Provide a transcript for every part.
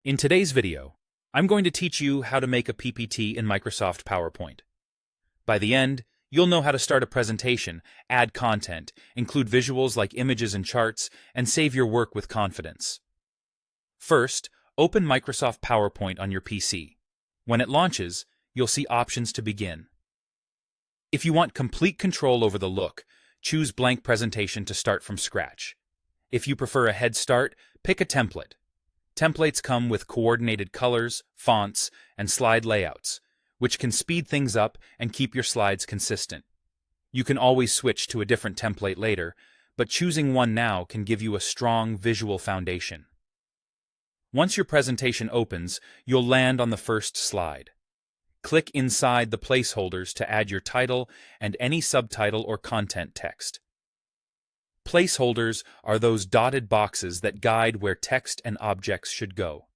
In today's video, I'm going to teach you how to make a PPT in Microsoft PowerPoint. By the end, you'll know how to start a presentation, add content, include visuals like images and charts, and save your work with confidence. First, open Microsoft PowerPoint on your PC. When it launches, you'll see options to begin. If you want complete control over the look, choose Blank Presentation to start from scratch. If you prefer a head start, pick a template. Templates come with coordinated colors, fonts, and slide layouts, which can speed things up and keep your slides consistent. You can always switch to a different template later, but choosing one now can give you a strong visual foundation. Once your presentation opens, you'll land on the first slide. Click inside the placeholders to add your title and any subtitle or content text. Placeholders are those dotted boxes that guide where text and objects should go.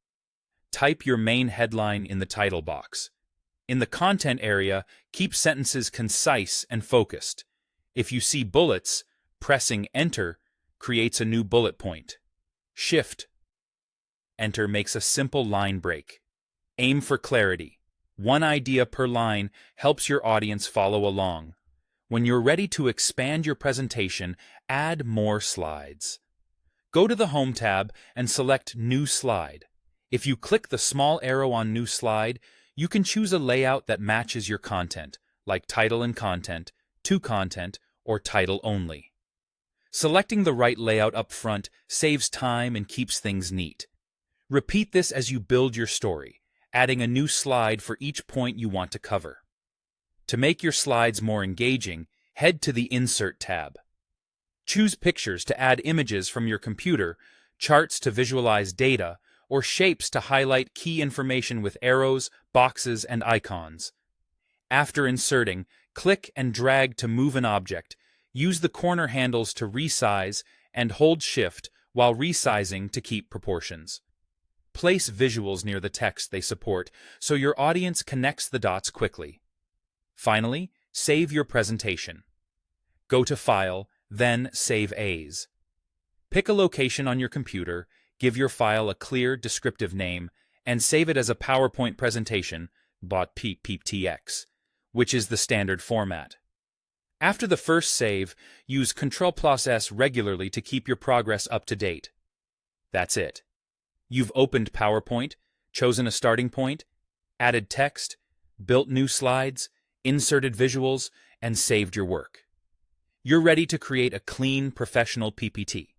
Type your main headline in the title box. In the content area, keep sentences concise and focused. If you see bullets, pressing Enter creates a new bullet point. Shift Enter makes a simple line break. Aim for clarity. One idea per line helps your audience follow along. When you're ready to expand your presentation, add more slides. Go to the Home tab and select New Slide. If you click the small arrow on New Slide, you can choose a layout that matches your content, like Title and Content, To Content, or Title Only. Selecting the right layout up front saves time and keeps things neat. Repeat this as you build your story, adding a new slide for each point you want to cover. To make your slides more engaging, head to the Insert tab. Choose pictures to add images from your computer, charts to visualize data, or shapes to highlight key information with arrows, boxes, and icons. After inserting, click and drag to move an object, use the corner handles to resize, and hold Shift while resizing to keep proportions. Place visuals near the text they support so your audience connects the dots quickly. Finally, save your presentation. Go to File, then Save As. Pick a location on your computer, give your file a clear, descriptive name, and save it as a PowerPoint presentation, .pptx, which is the standard format. After the first save, use Ctrl+S regularly to keep your progress up to date. That's it. You've opened PowerPoint, chosen a starting point, added text, built new slides, inserted visuals, and saved your work. You're ready to create a clean, professional PPT.